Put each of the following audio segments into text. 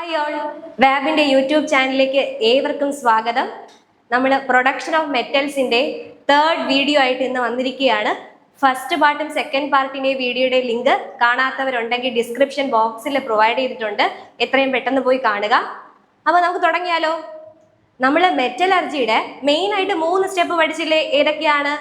Hi all, വാബിന്റെ YouTube ചാനലിലേക്ക് ഏവർക്കും സ്വാഗതം. നമ്മൾ പ്രൊഡക്ഷൻ ഓഫ് മെറ്റൽസിന്റെ തേർഡ് വീഡിയോ ആയിട്ട് ഇന്ന് വന്നിരിക്കുകയാണ്. ഫസ്റ്റ് പാർട്ടും സെക്കൻഡ് പാർട്ടിന്റെ വീഡിയോയുടെ ലിങ്ക് കാണാത്തവരുണ്ടെങ്കിൽ ഡിസ്ക്രിപ്ഷൻ ബോക്സിൽ പ്രൊവൈഡ് ചെയ്തിട്ടുണ്ട്. എത്രയും പെട്ടെന്ന് പോയി കാണുക. അപ്പൊ നമുക്ക് തുടങ്ങിയാലോ? നമ്മൾ മെറ്റലർജിയുടെ മെയിൻ ആയിട്ട് 3 സ്റ്റെപ്പ് പഠിച്ചില്ലേ? ഏതൊക്കെയാണ്?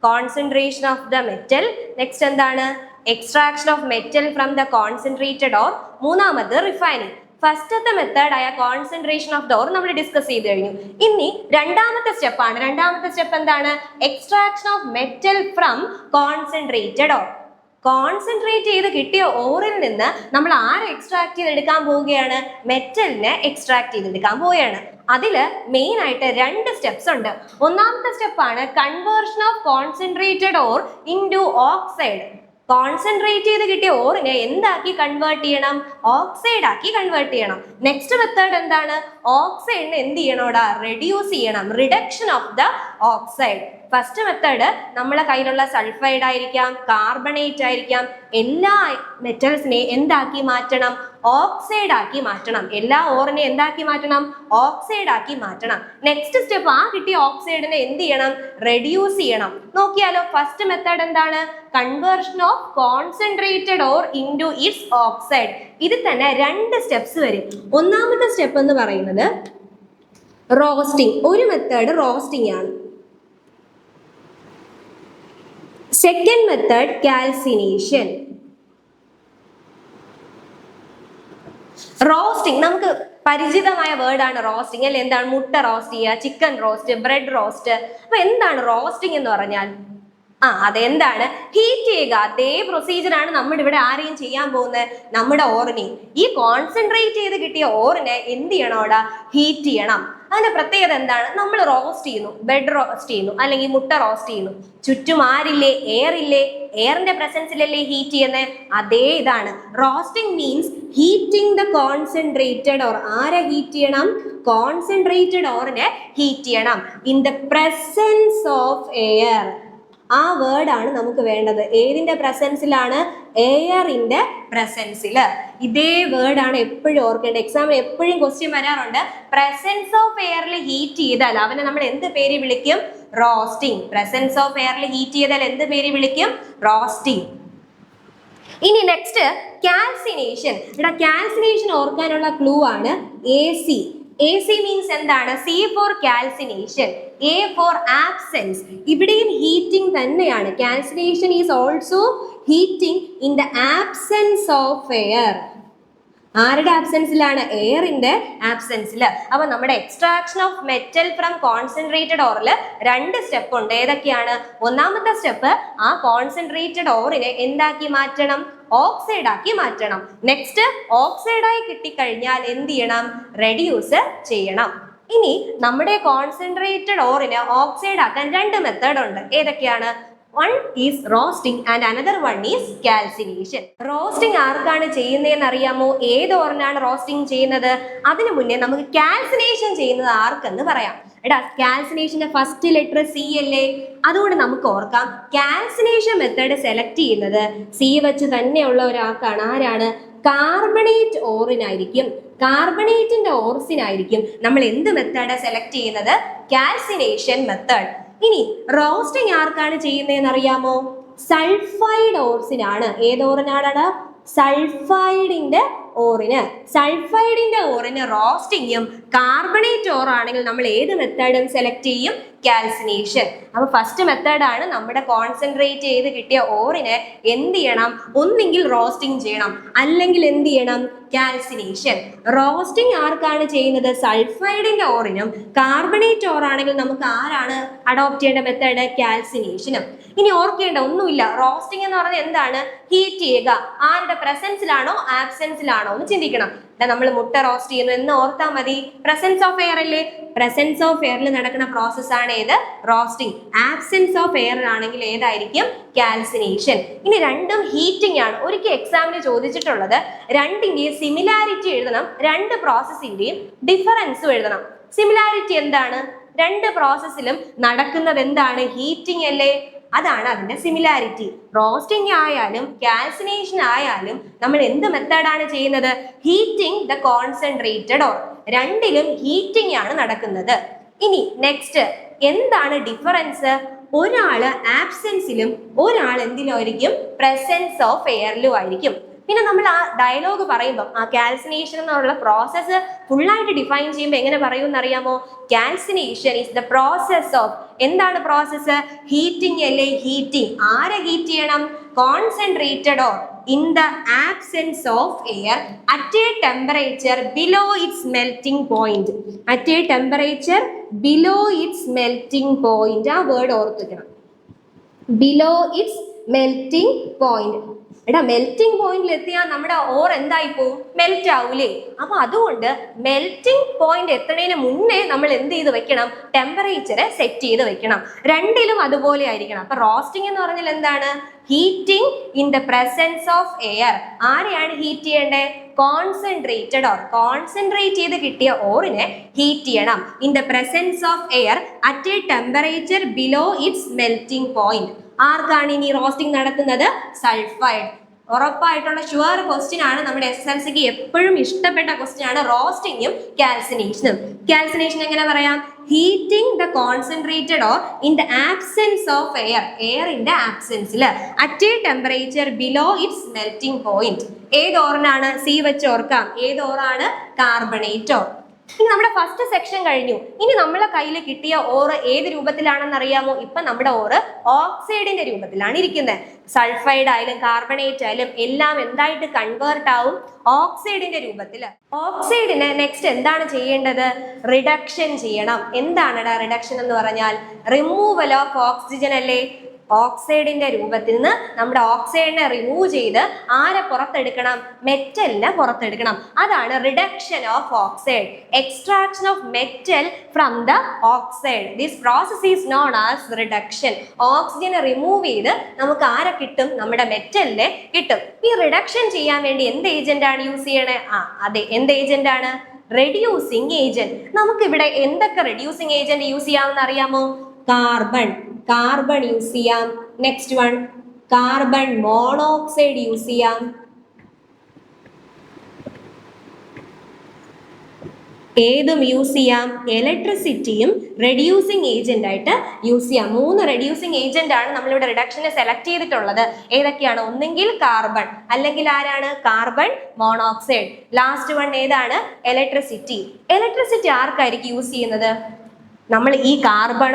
Concentration of the metal, next എന്താണ്? Extraction of metal from the concentrated ore, മൂന്നാമത് റിഫൈനിങ്. ഫസ്റ്റത്തെ മെത്തേഡ് ആയ കോൺസെൻട്രേഷൻ ഓഫ് ദ ഓർ നമ്മൾ ഡിസ്കസ് ചെയ്ത് കഴിഞ്ഞു. ഇനി രണ്ടാമത്തെ സ്റ്റെപ്പാണ്. രണ്ടാമത്തെ സ്റ്റെപ്പ് എന്താണ്? Extraction of metal from concentrated ore. Concentrate ചെയ്ത് കിട്ടിയ ഓറിൽ നിന്ന് നമ്മൾ ആരെ എക്സ്ട്രാക്ട് ചെയ്തെടുക്കാൻ പോവുകയാണ്? മെറ്റലിനെ എക്സ്ട്രാക്ട് ചെയ്തെടുക്കാൻ പോവുകയാണ്. അതില് മെയിൻ ആയിട്ട് 2 സ്റ്റെപ്സ് ഉണ്ട്. ഒന്നാമത്തെ സ്റ്റെപ്പാണ് conversion of concentrated ore into oxide. Concentrate ചെയ്ത് കിട്ടിയ ഓറിനെ എന്താക്കി കൺവേർട്ട് ചെയ്യണം? ഓക്സൈഡ് ആക്കി കൺവേർട്ട് ചെയ്യണം. നെക്സ്റ്റ് മെത്തേഡ് എന്താണ്? ഓക്സൈഡിനെ എന്ത് ചെയ്യണോടാ? റെഡ്യൂസ് ചെയ്യണം. Reduction of the oxide. First method നമ്മളെ കയ്യിലുള്ള സൾഫൈഡ് ആയിരിക്കാം, കാർബണേറ്റ് ആയിരിക്കാം, എല്ലാ മെറ്റൽസിനെ എന്താക്കി മാറ്റണം? ഓക്സൈഡ് ആക്കി മാറ്റണം. എല്ലാ ഓറിനെ എന്താക്കി മാറ്റണം? ഓക്സൈഡ് ആക്കി മാറ്റണം. നെക്സ്റ്റ് സ്റ്റെപ്പ്, ആ കിട്ടിയ ഓക്സൈഡിനെ എന്ത് ചെയ്യണം? റെഡ്യൂസ് ചെയ്യണം. നോക്കിയാലോ, ഫസ്റ്റ് മെത്തേഡ് എന്താണ്? Conversion of concentrated ore into it's oxide. ഇതിൽ തന്നെ 2 സ്റ്റെപ്സ് വരും. ഒന്നാമത്തെ സ്റ്റെപ്പ് എന്ന് പറയുന്നത് റോസ്റ്റിംഗ്. ഒരു മെത്തേഡ് റോസ്റ്റിംഗ് ആണ്. Second method calcination. റോസ്റ്റിംഗ് നമുക്ക് പരിചിതമായ വേർഡാണ് റോസ്റ്റിംഗ് അല്ലെ? എന്താണ്? മുട്ട റോസ്റ്റ് ചെയ്യുക, ചിക്കൻ റോസ്റ്റ്, ബ്രെഡ് റോസ്റ്റ്. അപ്പൊ എന്താണ് റോസ്റ്റിംഗ് എന്ന് പറഞ്ഞാൽ? അതെന്താണ്? ഹീറ്റ് ചെയ്യുക. അതേ പ്രൊസീജിയർ ആണ് നമ്മൾ ഇവിടെ ആരെയും ചെയ്യാൻ പോകുന്നത്? നമ്മുടെ ഓറിനെ. ഈ കോൺസെൻട്രേറ്റ് ചെയ്ത് കിട്ടിയ ഓറിനെ എന്ത് ചെയ്യണം? അവിടെ ഹീറ്റ് ചെയ്യണം. അതിന്റെ പ്രത്യേകത എന്താണ്? നമ്മൾ റോസ്റ്റ് ചെയ്യുന്നു, ബെഡ് റോസ്റ്റ് ചെയ്യുന്നു, അല്ലെങ്കിൽ മുട്ട റോസ്റ്റ് ചെയ്യുന്നു. ചുറ്റും ആരില്ലേ? എയർ ഇല്ലേ? എയറിന്റെ പ്രസൻസിലല്ലേ ഹീറ്റ് ചെയ്യുന്നത്? അതേ ഇതാണ് roasting. Means heating the concentrated ore. ആരെ ഹീറ്റ് ചെയ്യണം? കോൺസെൻട്രേറ്റഡ് ഓറിനെ ഹീറ്റ് ചെയ്യണം in the presence of air. ആ വേർഡാണ് നമുക്ക് വേണ്ടത്. ഏതിന്റെ പ്രസൻസിലാണ്? എയറിന്റെ പ്രസൻസിൽ. ഇതേ വേർഡാണ് എപ്പോഴും ഓർക്കേണ്ടത്. എക്സാമിന് എപ്പോഴും ക്വസ്റ്റ്യൻ വരാറുണ്ട്. പ്രസൻസ് ഓഫ് എയറിൽ ഹീറ്റ് ചെയ്താൽ അവനെ നമ്മൾ എന്ത് പേര് വിളിക്കും? റോസ്റ്റിംഗ്. പ്രസൻസ് ഓഫ് എയറിൽ ഹീറ്റ് ചെയ്താൽ എന്ത് പേര് വിളിക്കും? റോസ്റ്റിംഗ്. ഇനി നെക്സ്റ്റ് കാൽസിനേഷൻ. ഇവിടെ കാൽസിനേഷൻ ഓർക്കാനുള്ള ക്ലൂ ആണ് AC. AC മീൻസ് എന്താണ്? C for calcination, A for absence. ഇവിടെയും ഹീറ്റിംഗ് തന്നെയാണ്. Calcination is also heating in the absence of air. ആരുടെ ആബ്സെൻസിലാണ്? എയറിന്റെ ആബ്സെൻസിൽ. അപ്പൊ നമ്മുടെ extraction of metal from concentrated ഓറിൽ 2 സ്റ്റെപ്പ് ഉണ്ട്. ഏതൊക്കെയാണ്? ഒന്നാമത്തെ സ്റ്റെപ്പ്, ആ കോൺസെൻട്രേറ്റഡ് ഓറിനെ എന്താക്കി മാറ്റണം? ഓക്സൈഡ് ആക്കി മാറ്റണം. നെക്സ്റ്റ്, ഓക്സൈഡായി കിട്ടിക്കഴിഞ്ഞാൽ എന്ത് ചെയ്യണം? റെഡ്യൂസ് ചെയ്യണം. ഇനി നമ്മുടെ കോൺസെൻട്രേറ്റഡ് ഓറിനെ ഓക്സൈഡ് ആക്കാൻ 2 മെത്തേഡ് ഉണ്ട്. ഏതൊക്കെയാണ്? One is roasting and another one is calcination. Roasting ആർക്കാണ് ചെയ്യുന്നതെന്ന് അറിയാമോ? ഏത് ഓറിനാണ് റോസ്റ്റിംഗ് ചെയ്യുന്നത്? അതിനു മുന്നേ നമുക്ക് കാൽസിനേഷൻ ചെയ്യുന്നത് ആർക്കെന്ന് പറയാം. എടാ, കാൽസിനേഷന്റെ ഫസ്റ്റ് ലെറ്റർ C അല്ലേ? അതുകൊണ്ട് നമുക്ക് ഓർക്കാം, കാൽസിനേഷൻ മെത്തേഡ് സെലക്ട് ചെയ്യുന്നത് C വെച്ച് തന്നെയുള്ള ഒരാൾക്കാണ്. ആരാണ്? കാർബണേറ്റ് ഓറിനായിരിക്കും. കാർബണേറ്റിന്റെ ഓർസിനായിരിക്കും നമ്മൾ എന്ത് മെത്തേഡ് സെലക്ട് ചെയ്യുന്നത്? Calcination method. ഇനി റോസ്റ്റിംഗ് ആർക്കാണ് ചെയ്യുന്നതെന്ന് അറിയാമോ? സൾഫൈഡ് ഓർസിനാണ്. ഏത് ഓറിനാണ്? സൾഫൈഡിന്റെ ഓറിന്. സൾഫൈഡിന്റെ ഓറിന് റോസ്റ്റിംഗും കാർബണേറ്റ് ഓർ ആണെങ്കിൽ നമ്മൾ ഏത് മെത്തേഡും സെലക്ട് ചെയ്യും? കാൽസിനേഷൻ. അപ്പൊ ഫസ്റ്റ് മെത്തേഡാണ് നമ്മുടെ കോൺസെൻട്രേറ്റ് ചെയ്ത് കിട്ടിയ ഓറിനെ എന്ത് ചെയ്യണം? ഒന്നെങ്കിൽ റോസ്റ്റിംഗ് ചെയ്യണം, അല്ലെങ്കിൽ എന്ത് ചെയ്യണം? കാൽസിനേഷൻ. റോസ്റ്റിംഗ് ആർക്കാണ് ചെയ്യുന്നത്? സൾഫൈഡിന്റെ ഓറിനും. കാർബണേറ്റ് ഓർ ആണെങ്കിൽ നമുക്ക് ആരാണ് അഡോപ്റ്റ് ചെയ്യേണ്ട മെത്തേഡ്? കാൽസിനേഷനും. ഇനി ഓർക്കേണ്ട ഒന്നുമില്ല. റോസ്റ്റിംഗ് എന്ന് പറഞ്ഞാൽ എന്താണ്? ഹീറ്റ് ചെയ്യുക. ആരുടെ പ്രസൻസിലാണോ ആബ്സെൻസിലാണോ എന്ന് ചിന്തിക്കണം. നമ്മൾ മുട്ട റോസ്റ്റ് ചെയ്യുന്നു എന്ന് ഓർത്താൽ മതി. പ്രസൻസ് ഓഫ് എയർ അല്ലേ? പ്രസൻസ് ഓഫ് എയറിൽ നടക്കുന്ന പ്രോസസ് ആണ് ഏത്? റോസ്റ്റിംഗ്. ആബ്സെൻസ് ഓഫ് എയർ ആണെങ്കിൽ ഏതായിരിക്കും? കാൽസിനേഷൻ. ഇനി രണ്ടും ഹീറ്റിംഗ് ആണ്. ഒരിക്കൽ എക്സാമിന് ചോദിച്ചിട്ടുള്ളത് രണ്ടിന്റെയും സിമിലാരിറ്റി എഴുതണം, 2 പ്രോസസ്സിന്റെയും ഡിഫറൻസും എഴുതണം. സിമിലാരിറ്റി എന്താണ്? 2 പ്രോസസ്സിലും നടക്കുന്നത് എന്താണ്? ഹീറ്റിംഗ് അല്ലേ? അതാണ് അതിന്റെ സിമിലാരിറ്റി. റോസ്റ്റിംഗ് ആയാലും കാൽസിനേഷൻ ആയാലും നമ്മൾ എന്ത് മെത്തേഡാണ് ചെയ്യുന്നത്? Heating the concentrated or. രണ്ടിലും ഹീറ്റിംഗ് ആണ് നടക്കുന്നത്. ഇനി നെക്സ്റ്റ് എന്താണ് ഡിഫറൻസ്? ഒരാള് ആബ്സെൻസിലും ഒരാൾ എന്തിലായിരിക്കും? പ്രസൻസ് ഓഫ് എയറിലും ആയിരിക്കും. പിന്നെ നമ്മൾ ആ ഡയലോഗ് പറയുമ്പോൾ ആ കാൽസിനേഷൻ എന്നുള്ള പ്രോസസ്സ് ഫുള്ളായിട്ട് ഡിഫൈൻ ചെയ്യുമ്പോൾ എങ്ങനെ പറയുമെന്ന് അറിയാമോ? Calcination is the process of. എന്താണ് പ്രോസസ്സ്? ഹീറ്റിംഗ് അല്ലേ? ഹീറ്റിംഗ്. ആരെ ഹീറ്റ് ചെയ്യണം? Concentrated or in the absence of air at a temperature below its melting point. At a temperature below its melting point. ആ word ഓർത്തിക്കണം. below its melting point. എടാ melting പോയിന്റിൽ എത്തിയാൽ നമ്മുടെ or എന്തായി പോവും? മെൽറ്റ് ആവൂലേ? അപ്പൊ അതുകൊണ്ട് മെൽറ്റിംഗ് പോയിന്റ് എത്തുന്നതിന് മുന്നേ നമ്മൾ എന്ത് ചെയ്ത് വെക്കണം? ടെമ്പറേച്ചർ സെറ്റ് ചെയ്ത് വെക്കണം. രണ്ടിലും അതുപോലെ ആയിരിക്കണം. അപ്പൊ റോസ്റ്റിംഗ് എന്ന് പറഞ്ഞാൽ എന്താണ്? Heating in the presence of air. ആരെയാണ് ഹീറ്റ് ചെയ്യേണ്ടത്? Concentrated ore. കോൺസെൻട്രേറ്റ് ചെയ്ത് കിട്ടിയ ഓറിനെ ഹീറ്റ് ചെയ്യണം in the presence of air at a temperature below its melting point. ആർക്കാണ് ഇനി റോസ്റ്റിംഗ് നടത്തുന്നത്? സൾഫൈഡ്. ഉറപ്പായിട്ടുള്ള ഷുവർ ക്വസ്റ്റ്യൻ ആണ്. നമ്മുടെ SSLCക്ക് എപ്പോഴും ഇഷ്ടപ്പെട്ട ക്വസ്റ്റ്യൻ ആണ് റോസ്റ്റിംഗും കാൽസിനേഷനും. കാൽസിനേഷൻ എങ്ങനെ പറയാം? Heating the concentrated ore in the absence of air. എയറിന്റെ ആബ്സെൻസിൽ at a temperature below its melting point. ഏത് ഓറിനാണ്? സി വെച്ച് ഓർക്കാം. ഏത് ഓറാണ്? Carbonate or. ഇനി നമ്മുടെ ഫസ്റ്റ് സെക്ഷൻ കഴിഞ്ഞു. ഇനി നമ്മളെ കയ്യിൽ കിട്ടിയ ഓറ് ഏത് രൂപത്തിലാണെന്ന് അറിയാമോ? ഇപ്പൊ നമ്മുടെ ഓറ് ഓക്സൈഡിന്റെ രൂപത്തിലാണ് ഇരിക്കുന്നത്. സൾഫൈഡ് ആയാലും കാർബണേറ്റ് ആയാലും എല്ലാം എന്തായിട്ട് കൺവേർട്ട് ആവും? ഓക്സൈഡിന്റെ രൂപത്തിൽ. ഓക്സൈഡിന് നെക്സ്റ്റ് എന്താണ് ചെയ്യേണ്ടത്? റിഡക്ഷൻ ചെയ്യണം. എന്താണ് റിഡക്ഷൻ എന്ന് പറഞ്ഞാൽ? റിമൂവൽ ഓഫ് ഓക്സിജൻ അല്ലേ? ഓക്സൈഡിന്റെ രൂപത്തിൽ നിന്ന് നമ്മുടെ ഓക്സൈഡിനെ റിമൂവ് ചെയ്ത് ആരെ പുറത്തെടുക്കണം? മെറ്റലിനെ പുറത്തെടുക്കണം. അതാണ് reduction of oxide. Extraction of metal from the oxide. This process is known as reduction. ഓക്സിജനെ റിമൂവ് ചെയ്ത് നമുക്ക് ആരെ കിട്ടും? നമ്മുടെ മെറ്റലിനെ കിട്ടും. ഈ റിഡക്ഷൻ ചെയ്യാൻ വേണ്ടി എന്ത് ഏജന്റ് ആണ് യൂസ് ചെയ്യണേ? അതെ, എന്ത് ഏജന്റ് ആണ്? Reducing agent. നമുക്കിവിടെ എന്തൊക്കെ റെഡ്യൂസിങ് ഏജന്റ് യൂസ് ചെയ്യാമെന്ന് അറിയാമോ? കാർബൺ യൂസ് ചെയ്യാം. Next one carbon monoxide use ചെയ്യാം. ഏതും യൂസ് ചെയ്യാം. ഇലക്ട്രിസിറ്റിയും റെഡ്യൂസിങ് ഏജന്റ് ആയിട്ട് യൂസ് ചെയ്യാം. 3 റെഡ്യൂസിങ് ഏജന്റ് ആണ് നമ്മളിവിടെ റിഡക്ഷനെ സെലക്ട് ചെയ്തിട്ടുള്ളത്. ഏതൊക്കെയാണ്? ഒന്നെങ്കിൽ കാർബൺ, അല്ലെങ്കിൽ ആരാണ്? Carbon monoxide. ലാസ്റ്റ് വൺ ഏതാണ്? ഇലക്ട്രിസിറ്റി. ഇലക്ട്രിസിറ്റി ആർക്കായിരിക്കും യൂസ് ചെയ്യുന്നത്? നമ്മൾ ഈ കാർബൺ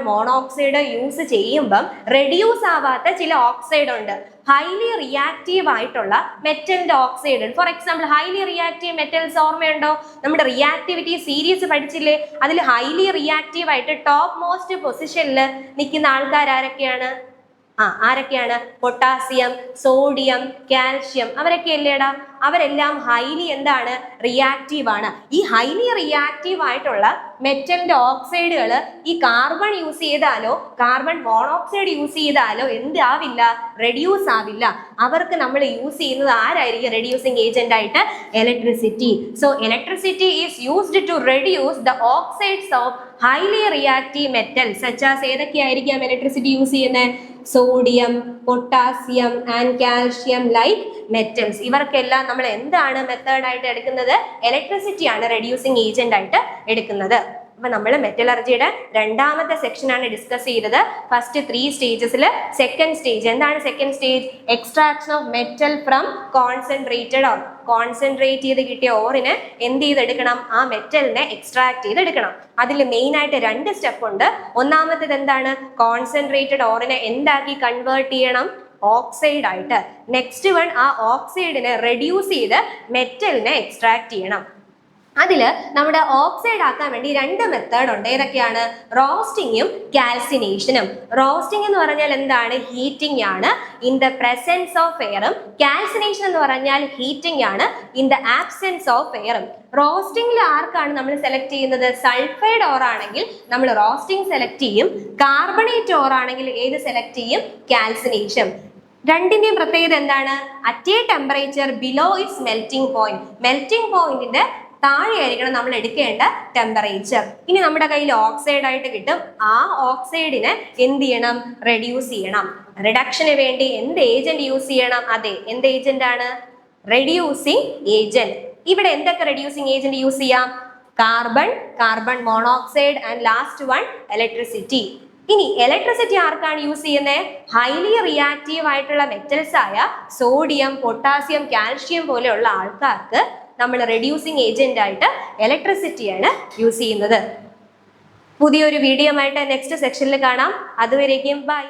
മോണോക്സൈഡോ യൂസ് ചെയ്യുമ്പം റെഡ്യൂസ് ആവാത്ത ചില ഓക്സൈഡ് ഉണ്ട്. ഹൈലി റിയാക്റ്റീവ് ആയിട്ടുള്ള മെറ്റലിന്റെ oxide. For example highly reactive metals ഓർമ്മയുണ്ടോ? നമ്മുടെ റിയാക്ടിവിറ്റി സീരീസ് പഠിച്ചില്ലേ? അതിൽ ഹൈലി റിയാക്റ്റീവ് ആയിട്ട് ടോപ്പ് മോസ്റ്റ് പൊസിഷനിൽ നിൽക്കുന്ന ആൾക്കാർ ആരൊക്കെയാണ്? ആരൊക്കെയാണ്? പൊട്ടാസ്യം, സോഡിയം, കാൽഷ്യം, അവരൊക്കെ അല്ലേടാ? അവരെല്ലാം ഹൈലി എന്താണ്? റിയാക്റ്റീവ് ആണ്. ഈ ഹൈലി റിയാക്റ്റീവ് ആയിട്ടുള്ള മെറ്റലിന്റെ ഓക്സൈഡുകൾ ഈ കാർബൺ യൂസ് ചെയ്താലോ കാർബൺ മോണോക്സൈഡ് യൂസ് ചെയ്താലോ എന്താവില്ല? റെഡ്യൂസ് ആവില്ല. അവർക്ക് നമ്മൾ യൂസ് ചെയ്യുന്നത് ആരായിരിക്കും റെഡ്യൂസിങ് ഏജന്റ് ആയിട്ട്? Electricity. So electricity is used to reduce the oxides of highly reactive metals such as. ഏതൊക്കെയായിരിക്കാം ഇലക്ട്രിസിറ്റി യൂസ് ചെയ്യുന്നത്? Sodium, potassium and calcium like metals. ഇവർക്കെല്ലാം നമ്മൾ എന്താണ് മെത്തേഡ് ആയിട്ട് എടുക്കുന്നത്? ഇലക്ട്രിസിറ്റി ആണ് റെഡ്യൂസിങ് ഏജന്റ് ആയിട്ട് എടുക്കുന്നത്. അപ്പൊ നമ്മൾ മെറ്റലർജിയുടെ രണ്ടാമത്തെ സെക്ഷൻ ആണ് ഡിസ്കസ് ചെയ്തത്. ഫസ്റ്റ് 3 സ്റ്റേജസിൽ സെക്കൻഡ് സ്റ്റേജ് എന്താണ്? Second stage extraction of metal from concentrated ore. Concentrate ചെയ്ത് കിട്ടിയ ഓറിന് എന്ത് ചെയ്തെടുക്കണം? ആ മെറ്റലിനെ എക്സ്ട്രാക്ട് ചെയ്തെടുക്കണം. അതിൽ മെയിൻ ആയിട്ട് 2 സ്റ്റെപ്പ് ഉണ്ട്. ഒന്നാമത്തേത് എന്താണ്? കോൺസെൻട്രേറ്റഡ് ഓറിനെ എന്താക്കി കൺവേർട്ട് ചെയ്യണം? ഓക്സൈഡ് ആയിട്ട്. നെക്സ്റ്റ് വൺ ആ ഓക്സൈഡിനെ റെഡ്യൂസ് ചെയ്ത് മെറ്റലിനെ എക്സ്ട്രാക്ട് ചെയ്യണം. അതില് നമ്മുടെ ഓക്സൈഡ് ആക്കാൻ വേണ്ടി 2 മെത്തേഡ് ഉണ്ട്. ഏതൊക്കെയാണ്? റോസ്റ്റിങ്ങും കാൽസിനേഷനും. റോസ്റ്റിംഗ് എന്ന് പറഞ്ഞാൽ എന്താണ്? ഹീറ്റിംഗ് ആണ് ഇൻ ദ പ്രസൻസ് ഓഫ് എയറും. കാൽസിനേഷൻ എന്ന് പറഞ്ഞാൽ ഹീറ്റിംഗ് ആണ് ഇൻ ദ ആബ്സെൻസ് ഓഫ് എയറും. റോസ്റ്റിംഗിൽ ആർക്കാണ് നമ്മൾ സെലക്ട് ചെയ്യുന്നത്? സൾഫൈഡ് ഓർ ആണെങ്കിൽ നമ്മൾ റോസ്റ്റിംഗ് സെലക്ട് ചെയ്യും. കാർബണേറ്റ് ഓർ ആണെങ്കിൽ ഏത് സെലക്ട് ചെയ്യും? കാൽസിനേഷൻ. രണ്ടിന്റെയും പ്രത്യേകത എന്താണ്? At a temperature below its melting point. Melting പോയിന്റിന്റെ താഴെയായിരിക്കണം നമ്മൾ എടുക്കേണ്ട ടെമ്പറേച്ചർ. ഇനി നമ്മുടെ കയ്യിൽ ഓക്സൈഡ് ആയിട്ട് കിട്ടും. ആ ഓക്സൈഡിനെ എന്ത് ചെയ്യണം? റെഡ്യൂസ് ചെയ്യണം. റിഡക്ഷന് വേണ്ടി എന്ത് ഏജന്റ് യൂസ് ചെയ്യണം? അതെ, എന്ത് ഏജന്റ് ആണ്? Reducing agent. ഇവിടെ എന്തൊക്കെ റെഡ്യൂസിങ് ഏജന്റ് യൂസ് ചെയ്യാം? Carbon, carbon monoxide and last one electricity. ഇനി ഇലക്ട്രിസിറ്റി ആർക്കാണ് യൂസ് ചെയ്യുന്നത്? ഹൈലി റിയാക്റ്റീവ് ആയിട്ടുള്ള മെറ്റൽസ് ആയ സോഡിയം, പൊട്ടാസ്യം, കാൽഷ്യം പോലെയുള്ള ആൾക്കാർക്ക് നമ്മൾ റെഡ്യൂസിങ് ഏജന്റ് ആയിട്ട് ഇലക്ട്രിസിറ്റിയാണ് യൂസ് ചെയ്യുന്നത്. പുതിയൊരു വീഡിയോ ആയിട്ട് നെക്സ്റ്റ് സെക്ഷനിൽ കാണാം. അതുവരേക്കും ബൈ.